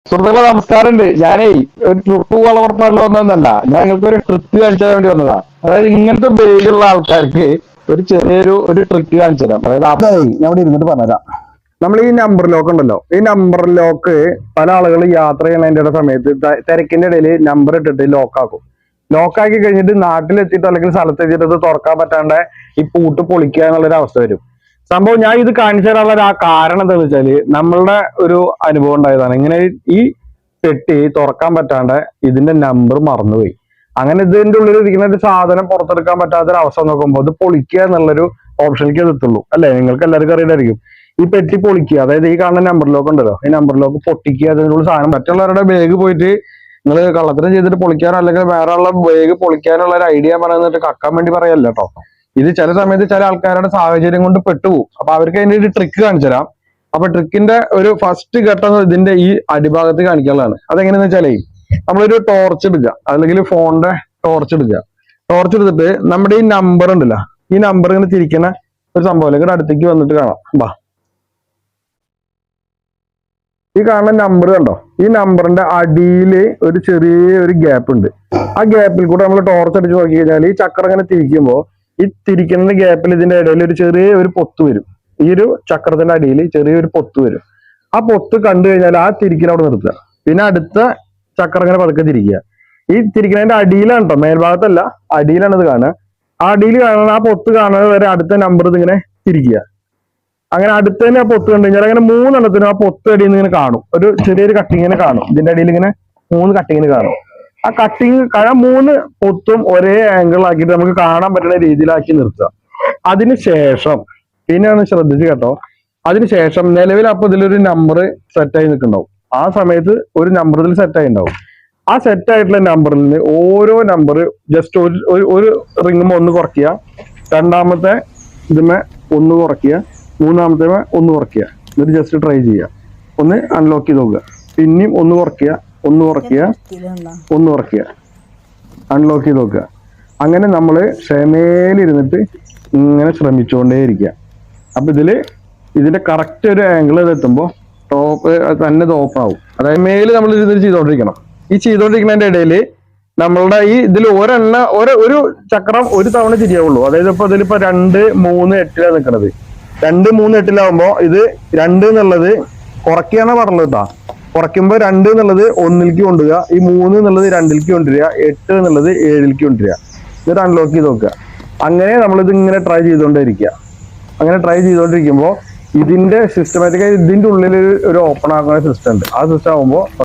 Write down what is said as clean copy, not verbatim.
സുഹൃത്തുക്കളെ നമസ്കാരമുണ്ട്. ഞാനേ ഒരു ട്രിപ്പ് വളർത്താനുള്ള വന്നതല്ല, ഞാൻ നിങ്ങൾക്ക് ഒരു ട്രിക്ക് കാണിച്ചു തരാൻ വേണ്ടി വന്നതാ. അതായത് ഇങ്ങനത്തെ ബേഗുള്ള ആൾക്കാർക്ക് ഒരു ട്രിക്ക് കാണിച്ചു തരാം. അതായത് ഞാൻ ഇവിടെ ഇരുന്നിട്ട് പറഞ്ഞുതരാം. നമ്മൾ ഈ നമ്പർ ലോക്ക് ഉണ്ടല്ലോ, ഈ നമ്പർ ലോക്ക് പല ആളുകൾ യാത്ര ചെയ്യുന്നതിന്റെ സമയത്ത് തിരക്കിന്റെ ഇടയിൽ നമ്പർ ഇട്ടിട്ട് ലോക്കാക്കും. ലോക്കാക്കി കഴിഞ്ഞിട്ട് നാട്ടിലെത്തിയിട്ട് അല്ലെങ്കിൽ സ്ഥലത്തെത്തിയിട്ട് അത് തുറക്കാൻ പറ്റാണ്ട് ഈ പൂട്ട് പൊളിക്കുക എന്നുള്ളൊരു അവസ്ഥ വരും. സംഭവം ഞാൻ ഇത് കാണിച്ചു തരാനുള്ള ആ കാരണം എന്താണെന്ന് വെച്ചാല് നമ്മളുടെ ഒരു അനുഭവം ഉണ്ടായതാണ്. ഇങ്ങനെ ഈ പെട്ടി തുറക്കാൻ പറ്റാണ്ട് ഇതിന്റെ നമ്പർ മറന്നുപോയി. അങ്ങനെ ഇതിന്റെ ഉള്ളിൽ ഇരിക്കുന്ന ഒരു സാധനം പുറത്തെടുക്കാൻ പറ്റാത്തൊരു അവസ്ഥ നോക്കുമ്പോൾ ഇത് പൊളിക്കുക എന്നുള്ളൊരു ഓപ്ഷനിലേക്ക് എത്തുള്ളൂ അല്ലെ? നിങ്ങൾക്ക് എല്ലാവർക്കും അറിയായിരിക്കും. ഈ പെട്ടി പൊളിക്കുക, അതായത് ഈ കാണുന്ന നമ്പർ ലോക്ക് ഉണ്ടല്ലോ, ഈ നമ്പർ ലോക്ക് പൊട്ടിക്കുക, അതിനുള്ള സാധനം മറ്റുള്ളവരുടെ ബാഗ് പോയിട്ട് നിങ്ങൾ കള്ളത്തരം ചെയ്തിട്ട് പൊളിക്കാനോ അല്ലെങ്കിൽ വേറെ ഉള്ള ബാഗ് പൊളിക്കാനുള്ള ഒരു ഐഡിയ പറയുന്നിട്ട് കക്കാൻ വേണ്ടി പറയല്ല കേട്ടോ. ഇത് ചില സമയത്ത് ചില ആൾക്കാരുടെ സാഹചര്യം കൊണ്ട് പെട്ടുപോകും. അപ്പൊ അവർക്ക് അതിന്റെ ഒരു ട്രിക്ക് കാണിച്ചു തരാം. അപ്പൊ ട്രിക്കിന്റെ ഒരു ഫസ്റ്റ് ഘട്ടം ഇതിന്റെ ഈ അടിഭാഗത്ത് കാണിക്കാനുള്ളതാണ്. അതെങ്ങനെയാന്ന് വെച്ചാലേ, നമ്മളൊരു ടോർച്ച് എടുക്കുക, അല്ലെങ്കിൽ ഫോണിന്റെ ടോർച്ച് എടുക്കുക. ടോർച്ച് എടുത്തിട്ട് നമ്മുടെ ഈ നമ്പർ ഉണ്ടല്ലോ, ഈ നമ്പർ ഇങ്ങനെ തിരിക്കുന്ന ഒരു സംഭവം അല്ലെങ്കിൽ അടുത്തേക്ക് വന്നിട്ട് കാണാം. ബാ, ഈ കാണുന്ന നമ്പർ കണ്ടോ? ഈ നമ്പറിന്റെ അടിയിൽ ഒരു ചെറിയൊരു ഗ്യാപ്പ് ഉണ്ട്. ആ ഗ്യാപ്പിൽ കൂടെ നമ്മൾ ടോർച്ച് അടിച്ച് നോക്കി കഴിഞ്ഞാൽ ഈ ചക്രം ഇങ്ങനെ തിരിക്കുമ്പോൾ ഈ തിരിക്കുന്ന ഗ്യാപ്പിൽ ഇതിന്റെ ഇടയിൽ ഒരു ചെറിയൊരു പൊത്ത് വരും. ഈ ഒരു ചക്രത്തിന്റെ അടിയിൽ ചെറിയൊരു പൊത്ത് വരും. ആ പൊത്ത് കണ്ടു കഴിഞ്ഞാൽ ആ തിരിക്കൽ അവിടെ നിർത്തുക. പിന്നെ അടുത്ത ചക്രം ഇങ്ങനെ പതുക്കെ തിരിക്കുക. ഈ തിരിക്കുന്നതിന്റെ അടിയിലാണ് കേട്ടോ, മേൽഭാഗത്തല്ല, അടിയിലാണ് ഇത് കാണുക. ആ അടിയിൽ കാണുന്ന ആ പൊത്ത് കാണുന്നത് വരെ അടുത്ത നമ്പർ ഇതിങ്ങനെ തിരിക്കുക. അങ്ങനെ അടുത്ത് തന്നെ ആ പൊത്ത് കണ്ടു കഴിഞ്ഞാൽ അങ്ങനെ മൂന്നെണ്ണത്തിനും ആ പൊത്ത് അടിയിൽ നിന്ന് ഇങ്ങനെ കാണും, ഒരു ചെറിയൊരു കട്ടിങ്ങിനെ കാണും. ഇതിന്റെ അടിയിൽ ഇങ്ങനെ 3 കട്ടിങ്ങിന് കാണും. ആ കട്ടിങ് മൂന്ന് പൊത്തും ഒരേ ആംഗിൾ ആക്കിയിട്ട് നമുക്ക് കാണാൻ പറ്റുന്ന രീതിയിലാക്കി നിർത്തുക. അതിനുശേഷം പിന്നെയാണ് ശ്രദ്ധിച്ച് കേട്ടോ, അതിനുശേഷം നിലവിൽ അപ്പൊ ഇതിലൊരു നമ്പർ സെറ്റായി നിൽക്കുന്നുണ്ടാവും. ആ സമയത്ത് ഒരു നമ്പർ ഇതിൽ സെറ്റായി ഉണ്ടാവും. ആ സെറ്റ് ആയിട്ടുള്ള നമ്പറിൽ നിന്ന് ഓരോ നമ്പർ ജസ്റ്റ് ഒരു റിങ്ങുമ്പോൾ 1 കുറയ്ക്കുക, രണ്ടാമത്തെ ഇതിമേ 1 കുറയ്ക്കുക, മൂന്നാമത്തെ 1 കുറയ്ക്കുക. എന്നിട്ട് ജസ്റ്റ് ട്രൈ ചെയ്യുക. ഒന്ന് അൺലോക്ക് ചെയ്ത് നോക്കുക, പിന്നെയും 1 കുറയ്ക്കുക, 1 കുറയ്ക്കുക, 1 കുറയ്ക്കുക, അൺലോക്ക് ചെയ്ത് നോക്കുക. അങ്ങനെ നമ്മൾ ക്ഷമയിലിരുന്നിട്ട് ഇങ്ങനെ ശ്രമിച്ചുകൊണ്ടേയിരിക്കുക. അപ്പൊ ഇതിന്റെ കറക്റ്റ് ഒരു ആംഗിൾ എത്തുമ്പോൾ ടോപ്പ് തന്നെ ഇത് ഓപ്പൺ ആവും. അതായത് മേല് നമ്മൾ ഇതിൽ ചെയ്തോണ്ടിരിക്കണം. ഈ ചെയ്തോണ്ടിരിക്കുന്നതിന്റെ ഇടയിൽ നമ്മളുടെ ഈ ഇതിൽ ഒരു ചക്രം ഒരു തവണ തിരിയാവുള്ളൂ. അതായത് ഇപ്പൊ ഇതിലിപ്പോ 2, 3, 8 നിൽക്കുന്നത്. 2, 3, 8 ഇത് 2 എന്നുള്ളത് കുറയ്ക്കുകയാണ് പറഞ്ഞത് കേട്ടോ. കുറയ്ക്കുമ്പോ 2 എന്നുള്ളത് 1ലേക്ക് കൊണ്ടുവരിക, ഈ 3 എന്നുള്ളത് 2ലേക്ക് കൊണ്ടുവരിക, 8 എന്നുള്ളത് 7ലേക്ക് കൊണ്ടുവരിക. എന്നിട്ട് അൺലോക്ക് ചെയ്ത് നോക്കുക. അങ്ങനെ നമ്മളിത് ഇങ്ങനെ ട്രൈ ചെയ്തുകൊണ്ടിരിക്കുക. അങ്ങനെ ട്രൈ ചെയ്തുകൊണ്ടിരിക്കുമ്പോൾ ഇതിന്റെ സിസ്റ്റമാറ്റിക്കായി ഇതിന്റെ ഉള്ളിൽ ഒരു ഓപ്പൺ ആക്കുന്ന സിസ്റ്റം ഉണ്ട്. ആ സിസ്റ്റം ആകുമ്പോൾ